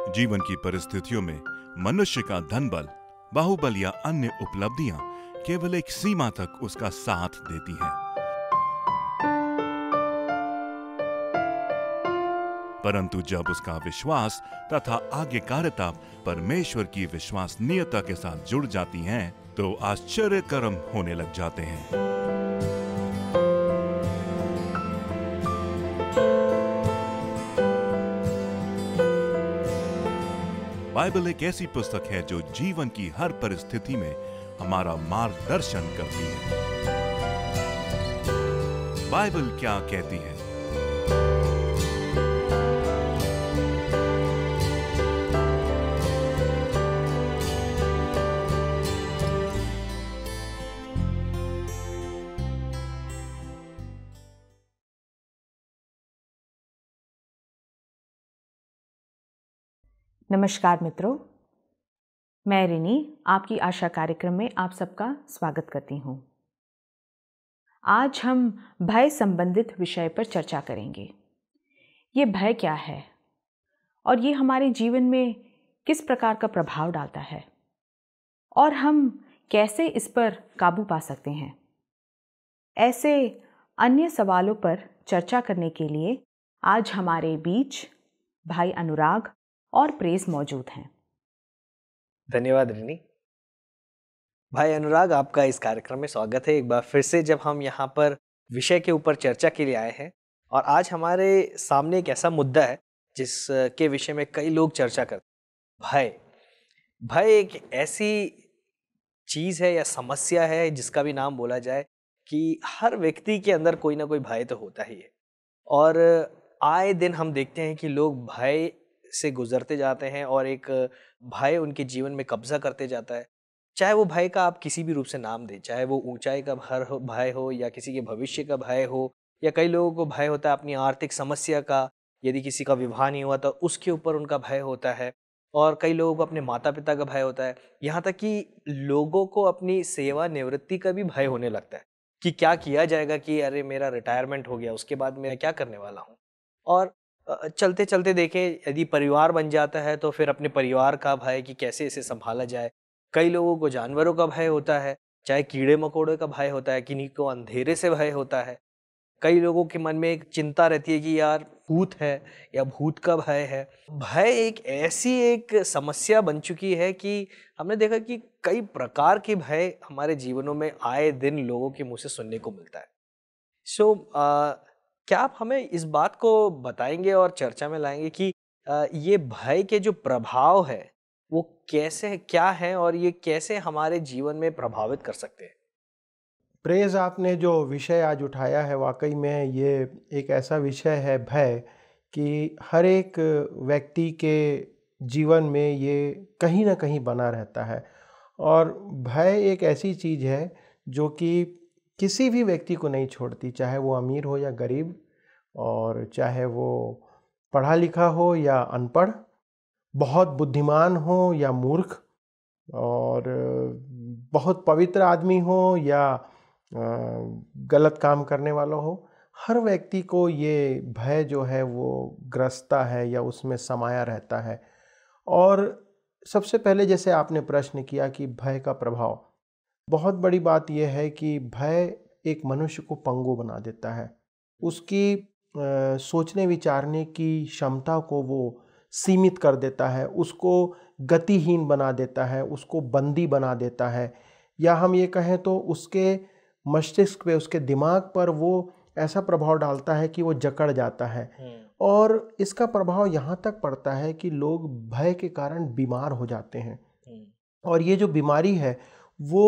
जीवन की परिस्थितियों में मनुष्य का धन बल, बाहुबल या अन्य उपलब्धियां केवल एक सीमा तक उसका साथ देती हैं। परंतु जब उसका विश्वास तथा आज्ञाकारिता परमेश्वर की विश्वसनीयता के साथ जुड़ जाती हैं, तो आश्चर्य कर्म होने लग जाते हैं। बाइबल एक ऐसी पुस्तक है जो जीवन की हर परिस्थिति में हमारा मार्गदर्शन करती है। बाइबल क्या कहती है? नमस्कार मित्रों, मैं रिनी आपकी आशा कार्यक्रम में आप सबका स्वागत करती हूँ। आज हम भय संबंधित विषय पर चर्चा करेंगे। ये भय क्या है और ये हमारे जीवन में किस प्रकार का प्रभाव डालता है और हम कैसे इस पर काबू पा सकते हैं। ऐसे अन्य सवालों पर चर्चा करने के लिए आज हमारे बीच भाई अनुराग और प्रेस मौजूद हैं। धन्यवाद रिनी। भाई अनुराग, आपका इस कार्यक्रम में स्वागत है। एक बार फिर से जब हम यहाँ पर विषय के ऊपर चर्चा के लिए आए हैं, और आज हमारे सामने एक ऐसा मुद्दा है जिसके विषय में कई लोग चर्चा करते हैं। भय एक ऐसी चीज है या समस्या है जिसका भी नाम बोला जाए कि हर व्यक्ति के अंदर कोई ना कोई भय तो होता ही है। और आए दिन हम देखते हैं कि लोग भय से गुजरते जाते हैं और एक भय उनके जीवन में कब्जा करते जाता है। चाहे वो भय का आप किसी भी रूप से नाम दें, चाहे वो ऊंचाई का भय हो या किसी के भविष्य का भय हो, या कई लोगों को भय होता है अपनी आर्थिक समस्या का, यदि किसी का विवाह नहीं हुआ तो उसके ऊपर उनका भय होता है, और कई लोगों को अपने माता पिता का भय होता है। यहाँ तक कि लोगों को अपनी सेवानिवृत्ति का भी भय होने लगता है कि क्या किया जाएगा, कि अरे मेरा रिटायरमेंट हो गया, उसके बाद मैं क्या करने वाला हूँ। और चलते चलते देखें, यदि परिवार बन जाता है तो फिर अपने परिवार का भय कि कैसे इसे संभाला जाए। कई लोगों को जानवरों का भय होता है, चाहे कीड़े मकोड़े का भय होता है, किन्हीं को अंधेरे से भय होता है। कई लोगों के मन में एक चिंता रहती है कि यार भूत है या भूत का भय है। भय एक ऐसी एक समस्या बन चुकी है कि हमने देखा कि कई प्रकार के भय हमारे जीवनों में आए दिन लोगों के मुंह से सुनने को मिलता है। क्या आप हमें इस बात को बताएंगे और चर्चा में लाएंगे कि ये भय के जो प्रभाव है वो कैसे क्या है और ये कैसे हमारे जीवन में प्रभावित कर सकते हैं? प्रेज, आपने जो विषय आज उठाया है वाकई में ये एक ऐसा विषय है भय कि हर एक व्यक्ति के जीवन में ये कहीं ना कहीं बना रहता है। और भय एक ऐसी चीज़ है जो कि किसी भी व्यक्ति को नहीं छोड़ती, चाहे वो अमीर हो या गरीब, और चाहे वो पढ़ा लिखा हो या अनपढ़, बहुत बुद्धिमान हो या मूर्ख, और बहुत पवित्र आदमी हो या गलत काम करने वाला हो। हर व्यक्ति को ये भय जो है वो ग्रस्ता है या उसमें समाया रहता है। और सबसे पहले जैसे आपने प्रश्न किया कि भय का प्रभाव, बहुत बड़ी बात यह है कि भय एक मनुष्य को पंगु बना देता है। उसकी सोचने विचारने की क्षमता को वो सीमित कर देता है, उसको गतिहीन बना देता है, उसको बंदी बना देता है, या हम ये कहें तो उसके मस्तिष्क पे, उसके दिमाग पर वो ऐसा प्रभाव डालता है कि वो जकड़ जाता है। और इसका प्रभाव यहाँ तक पड़ता है कि लोग भय के कारण बीमार हो जाते हैं। और ये जो बीमारी है वो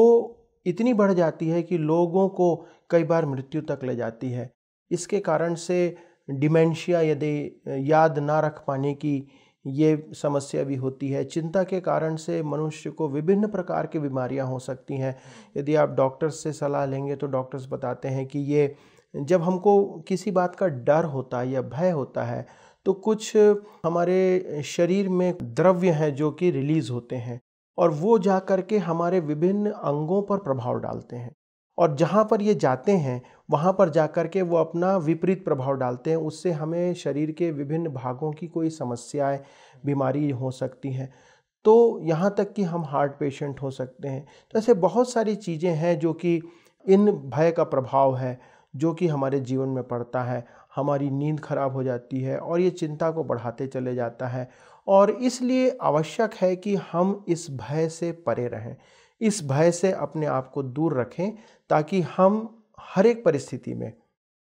इतनी बढ़ जाती है कि लोगों को कई बार मृत्यु तक ले जाती है। इसके कारण से डिमेंशिया, यदि याद ना रख पाने की ये समस्या भी होती है। चिंता के कारण से मनुष्य को विभिन्न प्रकार की बीमारियां हो सकती हैं। यदि आप डॉक्टर्स से सलाह लेंगे तो डॉक्टर्स बताते हैं कि ये जब हमको किसी बात का डर होता है या भय होता है तो कुछ हमारे शरीर में द्रव्य हैं जो कि रिलीज़ होते हैं, और वो जा कर के हमारे विभिन्न अंगों पर प्रभाव डालते हैं। और जहाँ पर ये जाते हैं वहाँ पर जाकर के वो अपना विपरीत प्रभाव डालते हैं। उससे हमें शरीर के विभिन्न भागों की कोई समस्याएं, बीमारी हो सकती हैं, तो यहाँ तक कि हम हार्ट पेशेंट हो सकते हैं। तो ऐसे बहुत सारी चीज़ें हैं जो कि इन भय का प्रभाव है, जो कि हमारे जीवन में पड़ता है। हमारी नींद खराब हो जाती है और ये चिंता को बढ़ाते चले जाता है, और इसलिए आवश्यक है कि हम इस भय से परे रहें, इस भय से अपने आप को दूर रखें, ताकि हम हर एक परिस्थिति में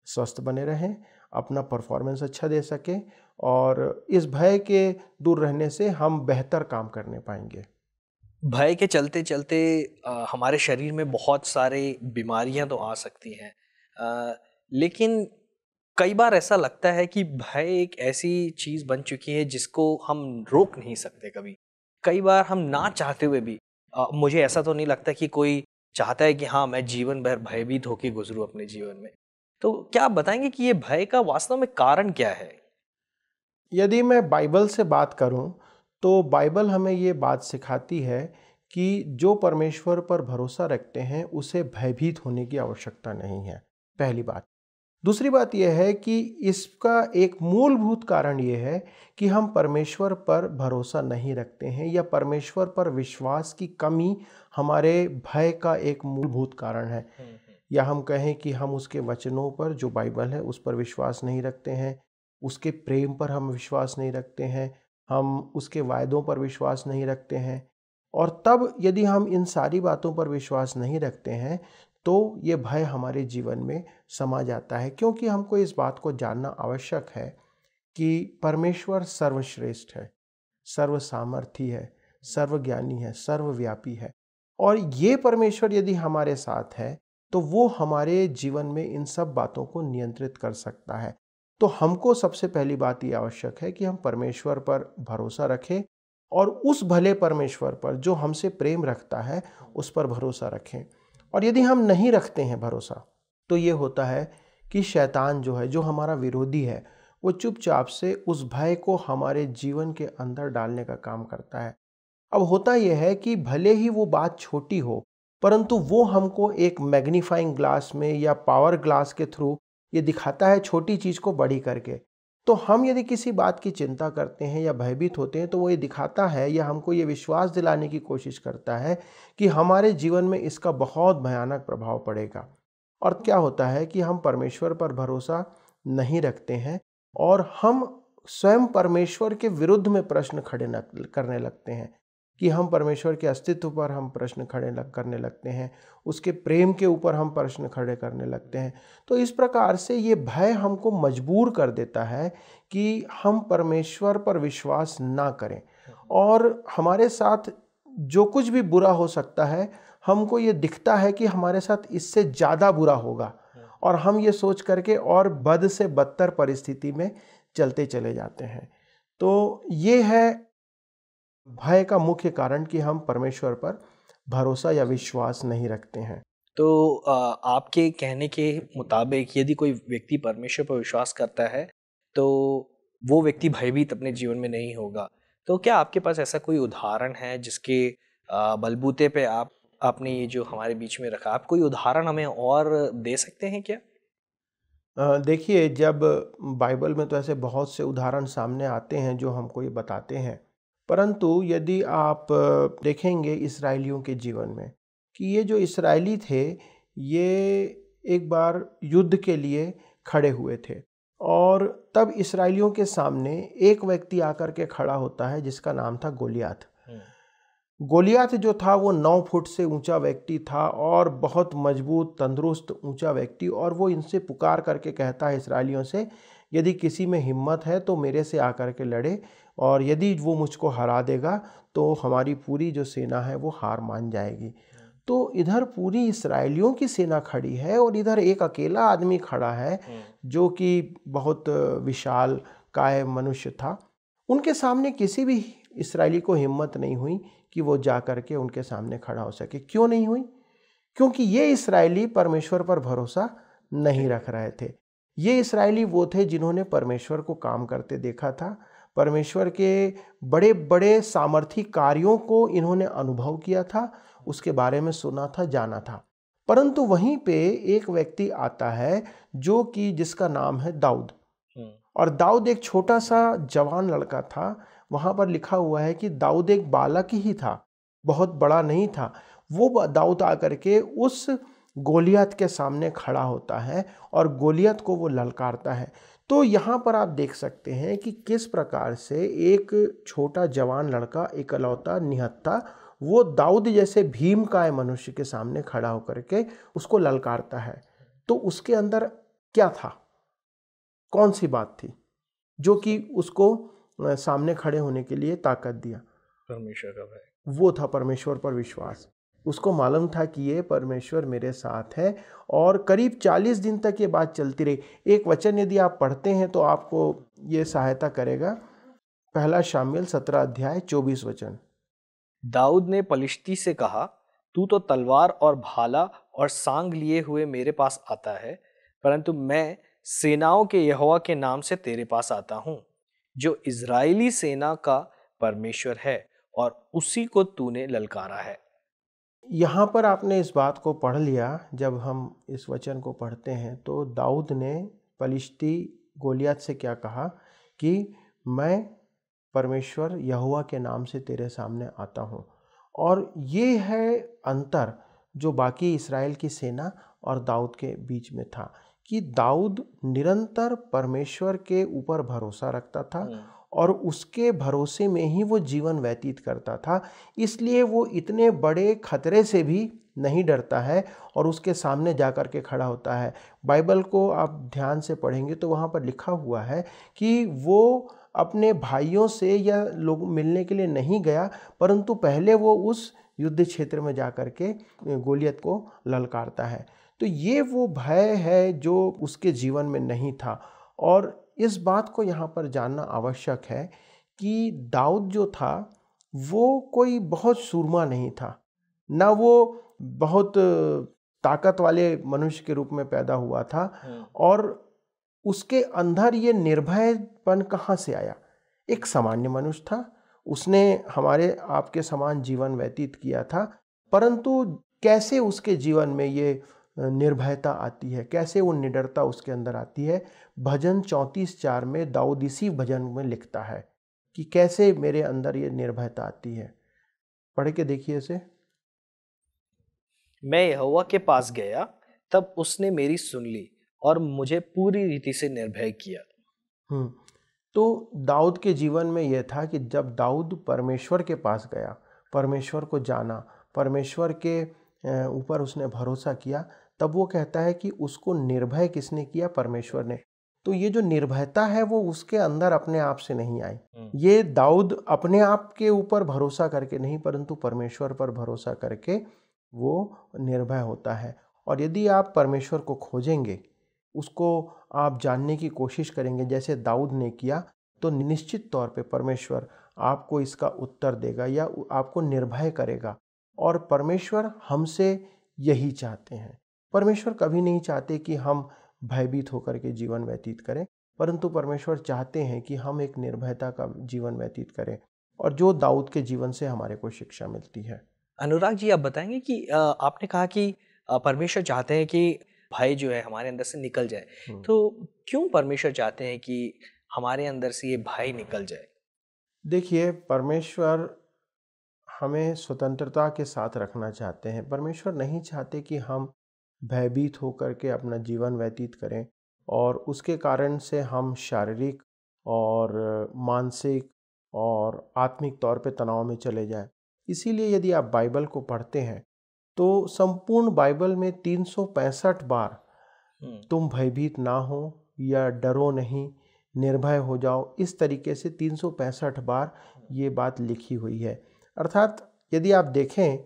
स्वस्थ बने रहें, अपना परफॉर्मेंस अच्छा दे सकें, और इस भय के दूर रहने से हम बेहतर काम करने पाएंगे। भय के चलते चलते हमारे शरीर में बहुत सारे बीमारियां तो आ सकती हैं, लेकिन कई बार ऐसा लगता है कि भय एक ऐसी चीज बन चुकी है जिसको हम रोक नहीं सकते। कभी कई बार हम ना चाहते हुए भी, मुझे ऐसा तो नहीं लगता कि कोई चाहता है कि हाँ मैं जीवन भर भयभीत होकर गुजरूं अपने जीवन में। तो क्या आप बताएंगे कि ये भय का वास्तव में कारण क्या है? यदि मैं बाइबल से बात करूं, तो बाइबल हमें ये बात सिखाती है कि जो परमेश्वर पर भरोसा रखते हैं उसे भयभीत होने की आवश्यकता नहीं है, पहली बात। दूसरी बात यह है कि इसका एक मूलभूत कारण यह है कि हम परमेश्वर पर भरोसा नहीं रखते हैं, या परमेश्वर पर विश्वास की कमी हमारे भय का एक मूलभूत कारण है। या हम कहें कि हम उसके वचनों पर, जो बाइबल है, उस पर विश्वास नहीं रखते हैं, उसके प्रेम पर हम विश्वास नहीं रखते हैं, हम उसके वायदों पर विश्वास नहीं रखते हैं। और तब यदि हम इन सारी बातों पर विश्वास नहीं रखते हैं, तो ये भय हमारे जीवन में समा जाता है, क्योंकि हमको इस बात को जानना आवश्यक है कि परमेश्वर सर्वश्रेष्ठ है, सर्वसामर्थी है, सर्वज्ञानी है, सर्वव्यापी है। और ये परमेश्वर यदि हमारे साथ है, तो वो हमारे जीवन में इन सब बातों को नियंत्रित कर सकता है। तो हमको सबसे पहली बात ये आवश्यक है कि हम परमेश्वर पर भरोसा रखें, और उस भले परमेश्वर पर जो हमसे प्रेम रखता है उस पर भरोसा रखें। और यदि हम नहीं रखते हैं भरोसा, तो ये होता है कि शैतान जो है, जो हमारा विरोधी है, वो चुपचाप से उस भय को हमारे जीवन के अंदर डालने का काम करता है। अब होता यह है कि भले ही वो बात छोटी हो, परंतु वो हमको एक मैग्नीफाइंग ग्लास में या पावर ग्लास के थ्रू ये दिखाता है छोटी चीज़ को बड़ी करके। तो हम यदि किसी बात की चिंता करते हैं या भयभीत होते हैं, तो वो ये दिखाता है या हमको ये विश्वास दिलाने की कोशिश करता है कि हमारे जीवन में इसका बहुत भयानक प्रभाव पड़ेगा। और क्या होता है कि हम परमेश्वर पर भरोसा नहीं रखते हैं, और हम स्वयं परमेश्वर के विरुद्ध में प्रश्न खड़े करने लगते हैं, कि हम परमेश्वर के अस्तित्व पर हम प्रश्न करने लगते हैं, उसके प्रेम के ऊपर हम प्रश्न खड़े करने लगते हैं। तो इस प्रकार से ये भय हमको मजबूर कर देता है कि हम परमेश्वर पर विश्वास ना करें, और हमारे साथ जो कुछ भी बुरा हो सकता है, हमको ये दिखता है कि हमारे साथ इससे ज़्यादा बुरा होगा, और हम ये सोच करके और बद से बदतर परिस्थिति में चलते चले जाते हैं। तो ये है भय का मुख्य कारण कि हम परमेश्वर पर भरोसा या विश्वास नहीं रखते हैं। तो आपके कहने के मुताबिक यदि कोई व्यक्ति परमेश्वर पर विश्वास करता है, तो वो व्यक्ति भयभीत अपने जीवन में नहीं होगा। तो क्या आपके पास ऐसा कोई उदाहरण है जिसके बलबूते पे आपने ये जो हमारे बीच में रखा, आप कोई उदाहरण हमें और दे सकते हैं क्या? देखिए, जब बाइबल में तो ऐसे बहुत से उदाहरण सामने आते हैं जो हमको ये बताते हैं, परंतु यदि आप देखेंगे इस्राएलियों के जीवन में, कि ये जो इस्राएली थे, ये एक बार युद्ध के लिए खड़े हुए थे, और तब इस्राएलियों के सामने एक व्यक्ति आकर के खड़ा होता है जिसका नाम था गोलियात। गोलियात जो था वो 9 फुट से ऊंचा व्यक्ति था, और बहुत मजबूत, तंदुरुस्त, ऊंचा व्यक्ति। और वो इनसे पुकार करके कहता है इस्राएलियों से, यदि किसी में हिम्मत है तो मेरे से आकर के लड़े, और यदि वो मुझको हरा देगा तो हमारी पूरी जो सेना है वो हार मान जाएगी। तो इधर पूरी इस्राएलियों की सेना खड़ी है, और इधर एक अकेला आदमी खड़ा है जो कि बहुत विशाल काय मनुष्य था। उनके सामने किसी भी इस्राएली को हिम्मत नहीं हुई कि वो जा करके उनके सामने खड़ा हो सके। क्यों नहीं हुई? क्योंकि ये इस्राएली परमेश्वर पर भरोसा नहीं रख रहे थे। ये इस्राएली वो थे जिन्होंने परमेश्वर को काम करते देखा था, परमेश्वर के बड़े बड़े सामर्थी कार्यों को इन्होंने अनुभव किया था, उसके बारे में सुना था, जाना था। परंतु वहीं पे एक व्यक्ति आता है जो कि जिसका नाम है दाऊद। और दाऊद एक छोटा सा जवान लड़का था, वहाँ पर लिखा हुआ है कि दाऊद एक बालक ही था, बहुत बड़ा नहीं था। वो दाऊद आकर के उस गोलियत के सामने खड़ा होता है और गोलियत को वो ललकारता है। तो यहाँ पर आप देख सकते हैं कि किस प्रकार से एक छोटा जवान लड़का, इकलौता निहत्था, वो दाऊद जैसे भीमकाय मनुष्य के सामने खड़ा होकर के उसको ललकारता है। तो उसके अंदर क्या था, कौन सी बात थी जो कि उसको सामने खड़े होने के लिए ताकत दिया? परमेश्वर का भय। वो था परमेश्वर पर विश्वास। उसको मालूम था कि ये परमेश्वर मेरे साथ है। और करीब 40 दिन तक ये बात चलती रही। एक वचन यदि आप पढ़ते हैं तो आपको ये सहायता करेगा। पहला शामुएल 17 अध्याय 24 वचन। दाऊद ने पलिश्ती से कहा, तू तो तलवार और भाला और सांग लिए हुए मेरे पास आता है, परंतु मैं सेनाओं के यहोवा के नाम से तेरे पास आता हूं, जो इजरायली सेना का परमेश्वर है, और उसी को तूने ललकारा है। यहाँ पर आपने इस बात को पढ़ लिया। जब हम इस वचन को पढ़ते हैं तो दाऊद ने पलिश्ती गोलियत से क्या कहा कि मैं परमेश्वर यहोवा के नाम से तेरे सामने आता हूँ। और ये है अंतर जो बाकी इस्राएल की सेना और दाऊद के बीच में था कि दाऊद निरंतर परमेश्वर के ऊपर भरोसा रखता था और उसके भरोसे में ही वो जीवन व्यतीत करता था। इसलिए वो इतने बड़े खतरे से भी नहीं डरता है और उसके सामने जाकर के खड़ा होता है। बाइबल को आप ध्यान से पढ़ेंगे तो वहाँ पर लिखा हुआ है कि वो अपने भाइयों से या लोग मिलने के लिए नहीं गया, परंतु पहले वो उस युद्ध क्षेत्र में जाकर के गोलियत को ललकारता है। तो ये वो भय है जो उसके जीवन में नहीं था। और इस बात को यहाँ पर जानना आवश्यक है कि दाऊद जो था वो कोई बहुत सूरमा नहीं था, ना वो बहुत ताकत वाले मनुष्य के रूप में पैदा हुआ था। और उसके अंदर ये निर्भयपन कहाँ से आया? एक सामान्य मनुष्य था, उसने हमारे आपके समान जीवन व्यतीत किया था, परंतु कैसे उसके जीवन में ये निर्भयता आती है, कैसे वो निडरता उसके अंदर आती है? भजन 34:4 में दाऊद इसी भजन में लिखता है कि कैसे मेरे अंदर ये निर्भयता आती है। पढ़ के देखिए इसे। मैं यहोवा के पास गया, तब उसने मेरी सुन ली और मुझे पूरी रीति से निर्भय किया। तो दाऊद के जीवन में यह था कि जब दाऊद परमेश्वर के पास गया, परमेश्वर को जाना, परमेश्वर के ऊपर उसने भरोसा किया, तब वो कहता है कि उसको निर्भय किसने किया? परमेश्वर ने। तो ये जो निर्भयता है वो उसके अंदर अपने आप से नहीं आई। ये दाऊद अपने आप के ऊपर भरोसा करके नहीं, परंतु परमेश्वर पर भरोसा करके वो निर्भय होता है। और यदि आप परमेश्वर को खोजेंगे, उसको आप जानने की कोशिश करेंगे जैसे दाऊद ने किया, तो निश्चित तौर पे परमेश्वर आपको इसका उत्तर देगा या आपको निर्भय करेगा। और परमेश्वर हमसे यही चाहते हैं। परमेश्वर कभी नहीं चाहते कि हम भयभीत होकर के जीवन व्यतीत करें, परंतु परमेश्वर चाहते हैं कि हम एक निर्भयता का जीवन व्यतीत करें, और जो दाऊद के जीवन से हमारे को शिक्षा मिलती है। अनुराग जी, आप बताएंगे कि आपने कहा कि परमेश्वर चाहते हैं कि भय जो है हमारे अंदर से निकल जाए, तो क्यों परमेश्वर चाहते हैं कि हमारे अंदर से ये भय निकल जाए? देखिए, परमेश्वर हमें स्वतंत्रता के साथ रखना चाहते हैं। परमेश्वर नहीं चाहते कि हम भयभीत होकर के अपना जीवन व्यतीत करें और उसके कारण से हम शारीरिक और मानसिक और आत्मिक तौर पे तनाव में चले जाएं। इसीलिए यदि आप बाइबल को पढ़ते हैं तो संपूर्ण बाइबल में 365 बार तुम भयभीत ना हो या डरो नहीं, निर्भय हो जाओ, इस तरीके से 365 बार ये बात लिखी हुई है। अर्थात यदि आप देखें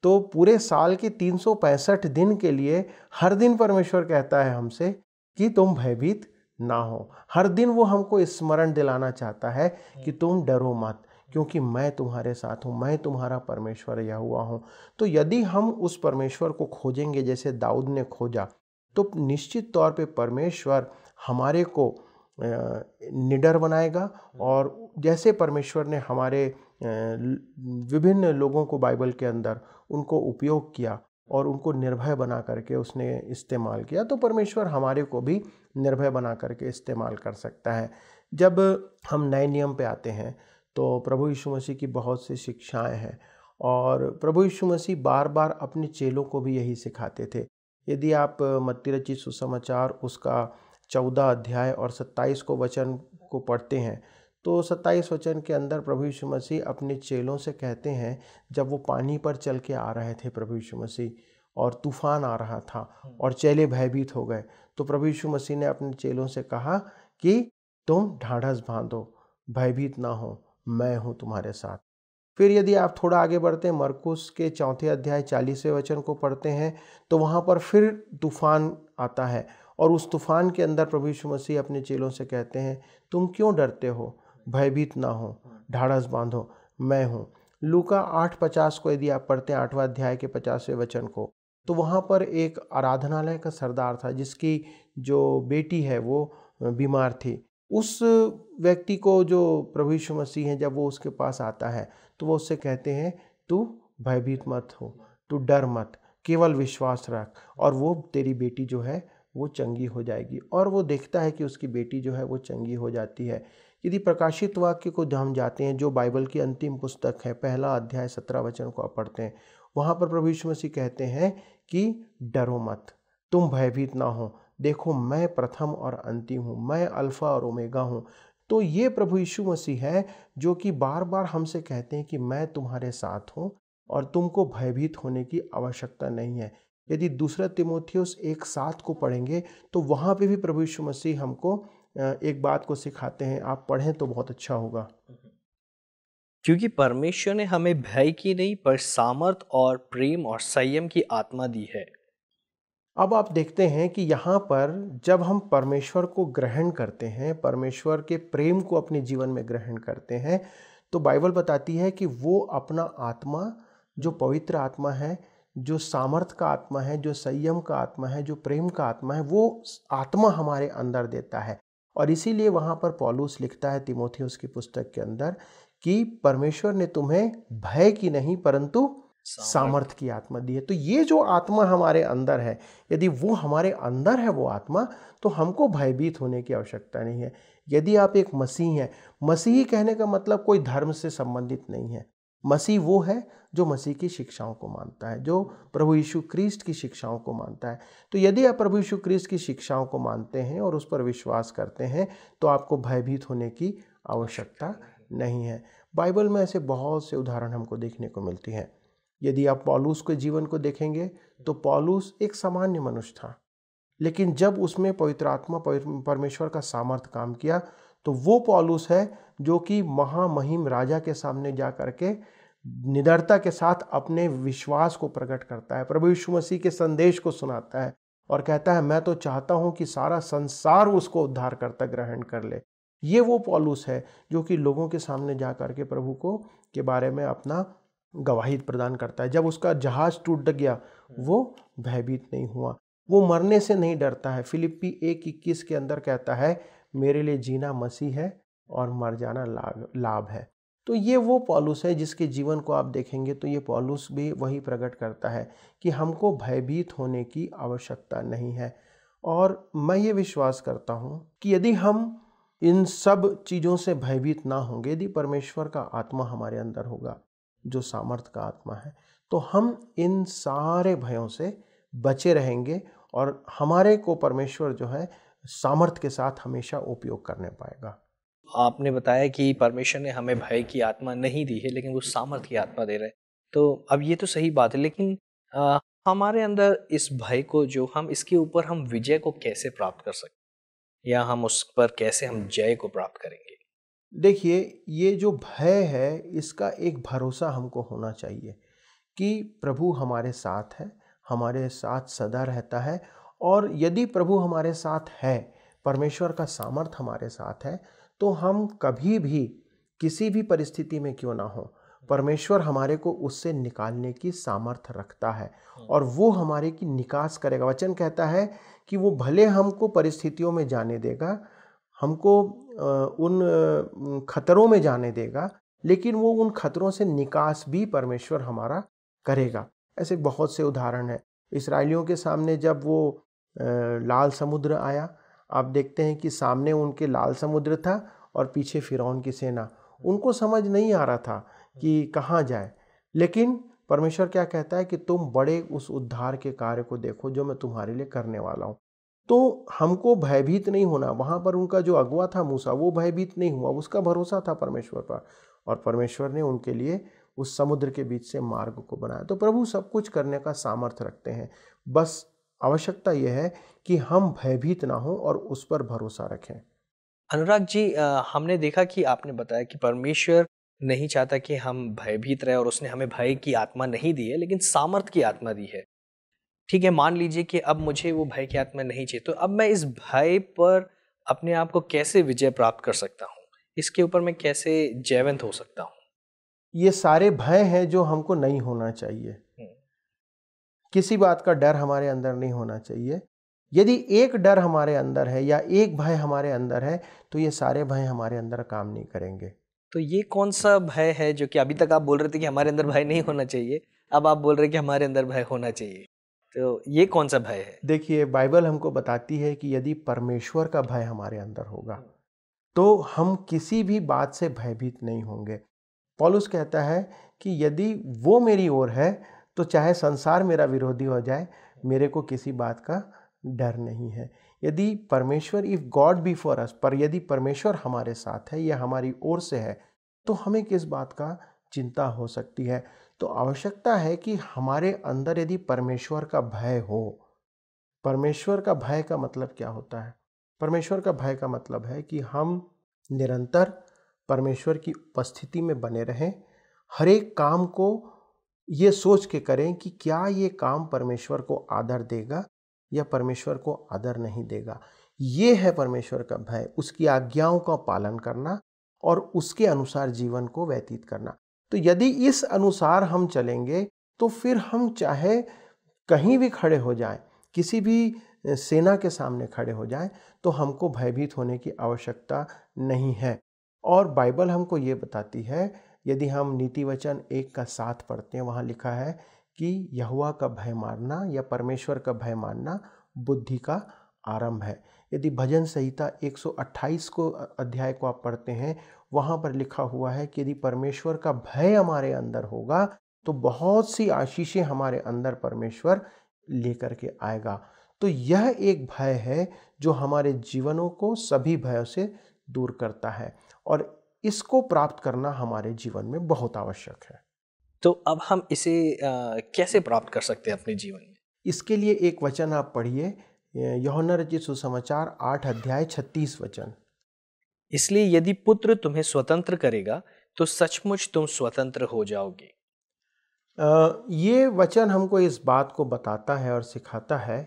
तो पूरे साल के 365 दिन के लिए हर दिन परमेश्वर कहता है हमसे कि तुम भयभीत ना हो। हर दिन वो हमको स्मरण दिलाना चाहता है कि तुम डरो मत, क्योंकि मैं तुम्हारे साथ हूँ, मैं तुम्हारा परमेश्वर यहोवा हूँ। तो यदि हम उस परमेश्वर को खोजेंगे जैसे दाऊद ने खोजा, तो निश्चित तौर पे परमेश्वर हमारे को निडर बनाएगा। और जैसे परमेश्वर ने हमारे विभिन्न लोगों को बाइबल के अंदर उनको उपयोग किया और उनको निर्भय बना करके उसने इस्तेमाल किया, तो परमेश्वर हमारे को भी निर्भय बना करके इस्तेमाल कर सकता है। जब हम नए नियम पे आते हैं तो प्रभु यीशु मसीह की बहुत सी शिक्षाएं हैं और प्रभु यीशु मसीह बार बार अपने चेलों को भी यही सिखाते थे। यदि आप मत्ती रचित सुसमाचार उसका 14 अध्याय और 27 को वचन को पढ़ते हैं तो 27 वचन के अंदर प्रभु यीशु मसीह अपने चेलों से कहते हैं, जब वो पानी पर चल के आ रहे थे प्रभु यीशु मसीह और तूफान आ रहा था और चेले भयभीत हो गए, तो प्रभु यीशु मसीह ने अपने चेलों से कहा कि तुम ढाढ़स बांधो, भयभीत ना हो, मैं हूँ तुम्हारे साथ। फिर यदि आप थोड़ा आगे बढ़ते हैं, मरकुस के 4 अध्याय 40वें वचन को पढ़ते हैं तो वहाँ पर फिर तूफान आता है और उस तूफान के अंदर प्रभु यीशु मसीह अपने चेलों से कहते हैं, तुम क्यों डरते हो, भयभीत ना हो, ढाढ़स बांधो, मैं हूँ। लूका 8:50 को यदि आप पढ़ते हैं, 8वां अध्याय के 50वें वचन को, तो वहाँ पर एक आराधनालय का सरदार था जिसकी जो बेटी है वो बीमार थी। उस व्यक्ति को जो प्रभु यीशु मसीह हैं जब वो उसके पास आता है तो वो उससे कहते हैं, तू भयभीत मत हो, तू डर मत, केवल विश्वास रख और वो तेरी बेटी जो है वो चंगी हो जाएगी। और वो देखता है कि उसकी बेटी जो है वो चंगी हो जाती है। यदि प्रकाशित वाक्य को हम जाते हैं जो बाइबल की अंतिम पुस्तक है, 1 अध्याय 17 वचन को आप पढ़ते हैं, वहाँ पर प्रभु यीशु मसीह कहते हैं कि डरो मत, तुम भयभीत ना हो, देखो मैं प्रथम और अंतिम हूँ, मैं अल्फा और ओमेगा हूँ। तो ये प्रभु यीशु मसीह है जो कि बार बार हमसे कहते हैं कि मैं तुम्हारे साथ हूँ और तुमको भयभीत होने की आवश्यकता नहीं है। यदि 2 तीमुथियुस 1:7 को पढ़ेंगे तो वहाँ पे भी प्रभु यीशु मसीह हमको एक बात को सिखाते हैं, आप पढ़ें तो बहुत अच्छा होगा। क्योंकि परमेश्वर ने हमें भय की नहीं पर सामर्थ और प्रेम और संयम की आत्मा दी है। अब आप देखते हैं कि यहाँ पर जब हम परमेश्वर को ग्रहण करते हैं, परमेश्वर के प्रेम को अपने जीवन में ग्रहण करते हैं, तो बाइबल बताती है कि वो अपना आत्मा, जो पवित्र आत्मा है, जो सामर्थ का आत्मा है, जो संयम का आत्मा है, जो प्रेम का आत्मा है, वो आत्मा हमारे अंदर देता है। और इसीलिए वहाँ पर पौलुस लिखता है तीमुथियुस की पुस्तक के अंदर कि परमेश्वर ने तुम्हें भय की नहीं परंतु सामर्थ की आत्मा दी है। तो ये जो आत्मा हमारे अंदर है, यदि वो हमारे अंदर है वो आत्मा, तो हमको भयभीत होने की आवश्यकता नहीं है। यदि आप एक मसीह हैं, मसीही कहने का मतलब कोई धर्म से संबंधित नहीं है। मसीह वो है जो मसीह की शिक्षाओं को मानता है, जो प्रभु यीशु क्रिस्ट की शिक्षाओं को मानता है। तो यदि आप प्रभु यीशु क्रिस्ट की शिक्षाओं को मानते हैं और उस पर विश्वास करते हैं तो आपको भयभीत होने की आवश्यकता नहीं है। बाइबल में ऐसे बहुत से उदाहरण हमको देखने को मिलती हैं। यदि आप पौलुस के जीवन को देखेंगे तो पौलुस एक सामान्य मनुष्य था, लेकिन जब उसमें पवित्र आत्मा परमेश्वर का सामर्थ काम किया तो वो पौलुस है जो कि महामहिम राजा के सामने जा करके निडरता के साथ अपने विश्वास को प्रकट करता है, प्रभु यीशु मसीह के संदेश को सुनाता है और कहता है मैं तो चाहता हूँ कि सारा संसार उसको उद्धारकर्ता ग्रहण कर ले। ये वो पौलुस है जो कि लोगों के सामने जा करके प्रभु को के बारे में अपना गवाही प्रदान करता है। जब उसका जहाज टूट गया वो भयभीत नहीं हुआ, वो मरने से नहीं डरता है। फिलिप्पी 1:21 के अंदर कहता है मेरे लिए जीना मसीह है और मर जाना लाभ है। तो ये वो पौलुस है जिसके जीवन को आप देखेंगे तो ये पौलुस भी वही प्रकट करता है कि हमको भयभीत होने की आवश्यकता नहीं है। और मैं ये विश्वास करता हूँ कि यदि हम इन सब चीज़ों से भयभीत ना होंगे, यदि परमेश्वर का आत्मा हमारे अंदर होगा जो सामर्थ का आत्मा है, तो हम इन सारे भयों से बचे रहेंगे और हमारे को परमेश्वर जो है सामर्थ के साथ हमेशा उपयोग करने पाएगा। आपने बताया कि परमेश्वर ने हमें भय की आत्मा नहीं दी है लेकिन वो सामर्थ की आत्मा दे रहे हैं। तो अब ये तो सही बात है, लेकिन हमारे अंदर इस भय को जो हम इसके ऊपर हम विजय को कैसे प्राप्त कर सकते या हम उस पर कैसे हम जय को प्राप्त करेंगे? देखिए, ये जो भय है इसका एक भरोसा हमको होना चाहिए कि प्रभु हमारे साथ है, हमारे साथ सदा रहता है। और यदि प्रभु हमारे साथ है, परमेश्वर का सामर्थ हमारे साथ है, तो हम कभी भी किसी भी परिस्थिति में क्यों ना हो, परमेश्वर हमारे को उससे निकालने की सामर्थ रखता है और वो हमारे की निकास करेगा। वचन कहता है कि वो भले हमको परिस्थितियों में जाने देगा, हमको उन खतरों में जाने देगा, लेकिन वो उन खतरों से निकास भी परमेश्वर हमारा करेगा। ऐसे बहुत से उदाहरण हैं। इस्राएलियों के सामने जब वो लाल समुद्र आया, आप देखते हैं कि सामने उनके लाल समुद्र था और पीछे फिरौन की सेना, उनको समझ नहीं आ रहा था कि कहाँ जाए। लेकिन परमेश्वर क्या कहता है कि तुम बड़े उस उद्धार के कार्य को देखो जो मैं तुम्हारे लिए करने वाला हूँ। तो हमको भयभीत नहीं होना। वहाँ पर उनका जो अगुआ था मूसा, वो भयभीत नहीं हुआ, उसका भरोसा था परमेश्वर पर, और परमेश्वर ने उनके लिए उस समुद्र के बीच से मार्ग को बनाया। तो प्रभु सब कुछ करने का सामर्थ्य रखते हैं, बस आवश्यकता यह है कि हम भयभीत ना हो और उस पर भरोसा रखें। अनुराग जी, हमने देखा कि आपने बताया कि परमेश्वर नहीं चाहता कि हम भयभीत रहे, और उसने हमें भय की आत्मा नहीं दी है लेकिन सामर्थ की आत्मा दी है। ठीक है, मान लीजिए कि अब मुझे वो भय की आत्मा नहीं चाहिए, तो अब मैं इस भय पर अपने आप को कैसे विजय प्राप्त कर सकता हूँ? इसके ऊपर मैं कैसे जयवंत हो सकता हूँ? ये सारे भय हैं जो हमको नहीं होना चाहिए। किसी बात का डर हमारे अंदर नहीं होना चाहिए। यदि एक डर हमारे अंदर है या एक भय हमारे अंदर है तो ये सारे भय हमारे अंदर काम नहीं करेंगे। तो ये कौन सा भय है जो कि अभी तक आप बोल रहे थे कि हमारे अंदर भय नहीं होना चाहिए, अब आप बोल रहे हैं कि हमारे अंदर भय होना चाहिए, तो ये कौन सा भय है? देखिए, बाइबल हमको बताती है कि यदि परमेश्वर का भय हमारे अंदर होगा तो हम किसी भी बात से भयभीत नहीं होंगे। पौलुस कहता है कि यदि वो मेरी ओर है तो चाहे संसार मेरा विरोधी हो जाए, मेरे को किसी बात का डर नहीं है। यदि परमेश्वर, if God B for us, पर यदि परमेश्वर हमारे साथ है या हमारी ओर से है तो हमें किस बात का चिंता हो सकती है। तो आवश्यकता है कि हमारे अंदर यदि परमेश्वर का भय हो। परमेश्वर का भय का मतलब क्या होता है? परमेश्वर का भय का मतलब है कि हम निरंतर परमेश्वर की उपस्थिति में बने रहें, हर एक काम को ये सोच के करें कि क्या ये काम परमेश्वर को आदर देगा या परमेश्वर को आदर नहीं देगा। ये है परमेश्वर का भय, उसकी आज्ञाओं का पालन करना और उसके अनुसार जीवन को व्यतीत करना। तो यदि इस अनुसार हम चलेंगे तो फिर हम चाहे कहीं भी खड़े हो जाएं, किसी भी सेना के सामने खड़े हो जाएं, तो हमको भयभीत होने की आवश्यकता नहीं है। और बाइबल हमको ये बताती है, यदि हम नीति वचन 1:7 पढ़ते हैं, वहाँ लिखा है कि यहोवा का भय मानना या परमेश्वर का भय मानना बुद्धि का आरंभ है। यदि भजन संहिता 128 को अध्याय को आप पढ़ते हैं, वहाँ पर लिखा हुआ है कि यदि परमेश्वर का भय हमारे अंदर होगा तो बहुत सी आशीषें हमारे अंदर परमेश्वर लेकर के आएगा। तो यह एक भय है जो हमारे जीवनों को सभी भयों से दूर करता है, और इसको प्राप्त करना हमारे जीवन में बहुत आवश्यक है। तो अब हम इसे कैसे प्राप्त कर सकते हैं अपने जीवन में? इसके लिए एक वचन आप पढ़िए, यूहन्ना रचित सुसमाचार 8:36 वचन। इसलिए यदि पुत्र तुम्हें स्वतंत्र करेगा तो सचमुच तुम स्वतंत्र हो जाओगे। ये वचन हमको इस बात को बताता है और सिखाता है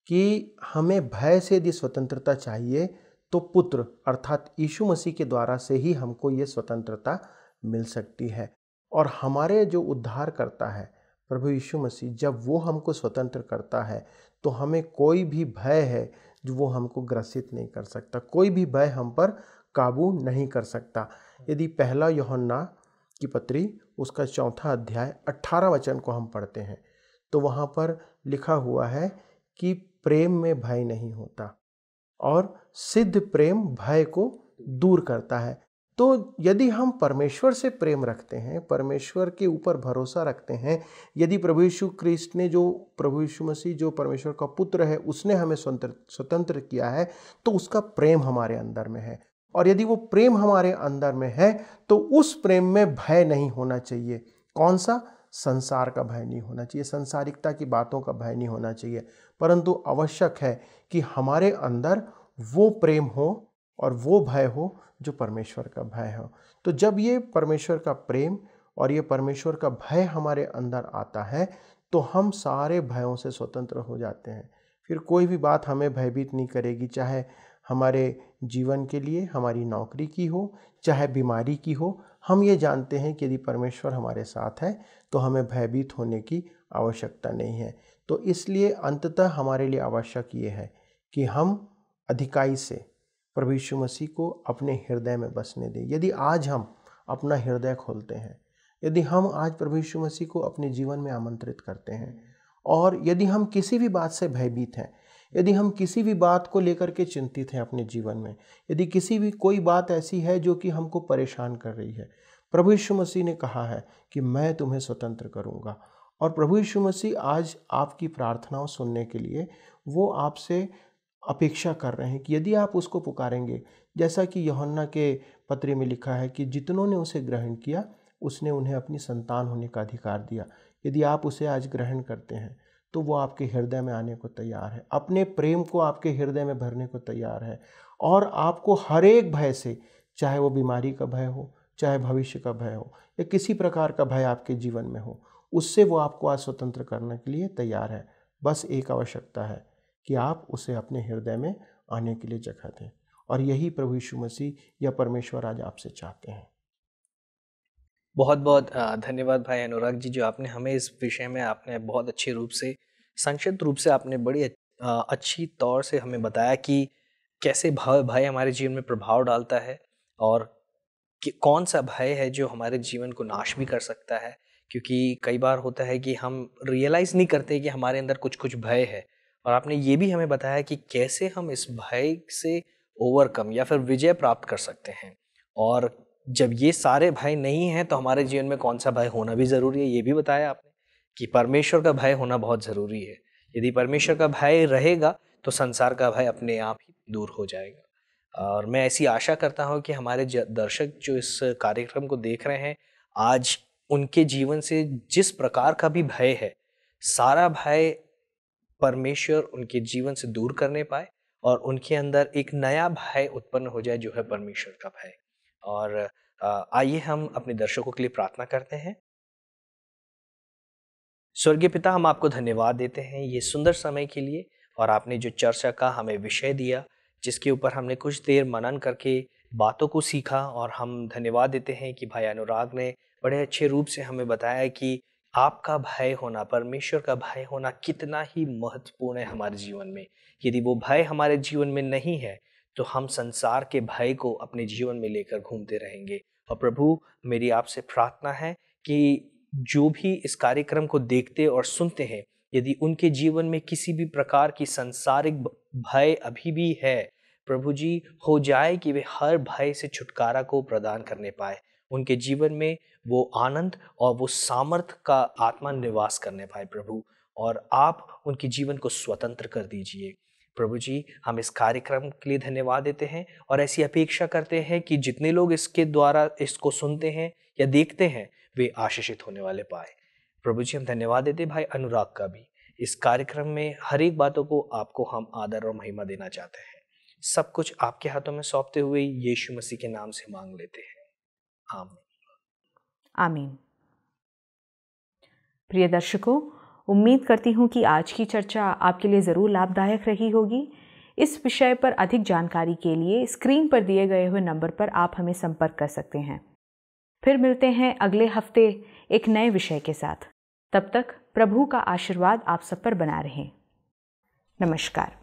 कि हमें भय से यदि स्वतंत्रता चाहिए तो पुत्र अर्थात यीशु मसीह के द्वारा से ही हमको ये स्वतंत्रता मिल सकती है। और हमारे जो उद्धार करता है प्रभु यीशु मसीह, जब वो हमको स्वतंत्र करता है तो हमें कोई भी भय है जो वो हमको ग्रसित नहीं कर सकता, कोई भी भय हम पर काबू नहीं कर सकता। यदि पहला यूहन्ना की पत्री उसका 4 अध्याय 18 वचन को हम पढ़ते हैं तो वहाँ पर लिखा हुआ है कि प्रेम में भय नहीं होता और सिद्ध प्रेम भय को दूर करता है। तो यदि हम परमेश्वर से प्रेम रखते हैं, परमेश्वर के ऊपर भरोसा रखते हैं, यदि प्रभु यीशु क्रिस्ट ने, जो प्रभु यीशु मसीह जो परमेश्वर का पुत्र है, उसने हमें स्वतंत्र किया है, तो उसका प्रेम हमारे अंदर में है। और यदि वो प्रेम हमारे अंदर में है तो उस प्रेम में भय नहीं होना चाहिए। कौन सा? संसार का भय नहीं होना चाहिए, संसारिकता की बातों का भय नहीं होना चाहिए, परंतु आवश्यक है कि हमारे अंदर वो प्रेम हो और वो भय हो जो परमेश्वर का भय हो। तो जब ये परमेश्वर का प्रेम और ये परमेश्वर का भय हमारे अंदर आता है तो हम सारे भयों से स्वतंत्र हो जाते हैं। फिर कोई भी बात हमें भयभीत नहीं करेगी, चाहे हमारे जीवन के लिए हमारी नौकरी की हो, चाहे बीमारी की हो। हम ये जानते हैं कि यदि परमेश्वर हमारे साथ है तो हमें भयभीत होने की आवश्यकता नहीं है। तो इसलिए अंततः हमारे लिए आवश्यक ये है कि हम अधिकाई से प्रभु यीशु मसीह को अपने हृदय में बसने दें। यदि आज हम अपना हृदय खोलते हैं, यदि हम आज प्रभु यीशु मसीह को अपने जीवन में आमंत्रित करते हैं, और यदि हम किसी भी बात से भयभीत हैं, यदि हम किसी भी बात को लेकर के चिंतित हैं अपने जीवन में, यदि किसी भी कोई बात ऐसी है जो कि हमको परेशान कर रही है, प्रभु यीशु मसीह ने कहा है कि मैं तुम्हें स्वतंत्र करूंगा। और प्रभु यीशु मसीह आज आपकी प्रार्थनाओं सुनने के लिए वो आपसे अपेक्षा कर रहे हैं कि यदि आप उसको पुकारेंगे, जैसा कि यूहन्ना के पत्री में लिखा है कि जितनों ने उसे ग्रहण किया उसने उन्हें अपनी संतान होने का अधिकार दिया। यदि आप उसे आज ग्रहण करते हैं तो वो आपके हृदय में आने को तैयार है, अपने प्रेम को आपके हृदय में भरने को तैयार है, और आपको हर एक भय से, चाहे वो बीमारी का भय हो, चाहे भविष्य का भय हो, या किसी प्रकार का भय आपके जीवन में हो, उससे वो आपको आज स्वतंत्र करने के लिए तैयार है। बस एक आवश्यकता है कि आप उसे अपने हृदय में आने के लिए जगह दें, और यही प्रभु यीशु मसीह या परमेश्वर आज आपसे चाहते हैं। बहुत बहुत धन्यवाद भाई अनुराग जी, जो आपने हमें इस विषय में आपने बहुत अच्छे रूप से, संक्षिप्त रूप से आपने बड़ी अच्छी तौर से हमें बताया कि कैसे भय हमारे जीवन में प्रभाव डालता है, और कि कौन सा भय है जो हमारे जीवन को नाश भी कर सकता है। क्योंकि कई बार होता है कि हम रियलाइज़ नहीं करते कि हमारे अंदर कुछ कुछ भय है, और आपने ये भी हमें बताया कि कैसे हम इस भय से ओवरकम या फिर विजय प्राप्त कर सकते हैं। और जब ये सारे भय नहीं हैं तो हमारे जीवन में कौन सा भय होना भी ज़रूरी है, ये भी बताया आपने कि परमेश्वर का भय होना बहुत ज़रूरी है। यदि परमेश्वर का भय रहेगा तो संसार का भय अपने आप ही दूर हो जाएगा। और मैं ऐसी आशा करता हूँ कि हमारे दर्शक जो इस कार्यक्रम को देख रहे हैं, आज उनके जीवन से जिस प्रकार का भी भय है, सारा भय परमेश्वर उनके जीवन से दूर करने पाए, और उनके अंदर एक नया भय उत्पन्न हो जाए जो है परमेश्वर का भय। और आइए हम अपने दर्शकों के लिए प्रार्थना करते हैं। स्वर्गीय पिता, हम आपको धन्यवाद देते हैं ये सुंदर समय के लिए, और आपने जो चर्चा का हमें विषय दिया, जिसके ऊपर हमने कुछ देर मनन करके बातों को सीखा, और हम धन्यवाद देते हैं कि भाई अनुराग ने बड़े अच्छे रूप से हमें बताया कि आपका भय होना, परमेश्वर का भय होना कितना ही महत्वपूर्ण है हमारे जीवन में। यदि वो भय हमारे जीवन में नहीं है तो हम संसार के भय को अपने जीवन में लेकर घूमते रहेंगे। और प्रभु, मेरी आपसे प्रार्थना है कि जो भी इस कार्यक्रम को देखते और सुनते हैं, यदि उनके जीवन में किसी भी प्रकार की सांसारिक भय अभी भी है, प्रभु जी, हो जाए कि वे हर भय से छुटकारा को प्रदान करने पाए। उनके जीवन में वो आनंद और वो सामर्थ का आत्मा निवास करने पाए प्रभु, और आप उनके जीवन को स्वतंत्र कर दीजिए। प्रभु जी, हम इस कार्यक्रम के लिए धन्यवाद देते हैं, और ऐसी अपेक्षा करते हैं कि जितने लोग इसके द्वारा इसको सुनते हैं या देखते हैं, वे आशीषित होने वाले पाए। प्रभु जी, हम धन्यवाद देते भाई अनुराग का भी। इस कार्यक्रम में हर एक बातों को आपको हम आदर और महिमा देना चाहते हैं। सब कुछ आपके हाथों में सौंपते हुए यीशु मसीह के नाम से मांग लेते हैं, आमीन। आमीन। प्रिय दर्शकों, उम्मीद करती हूँ कि आज की चर्चा आपके लिए ज़रूर लाभदायक रही होगी। इस विषय पर अधिक जानकारी के लिए स्क्रीन पर दिए गए हुए नंबर पर आप हमें संपर्क कर सकते हैं। फिर मिलते हैं अगले हफ्ते एक नए विषय के साथ। तब तक प्रभु का आशीर्वाद आप सब पर बना रहे। नमस्कार।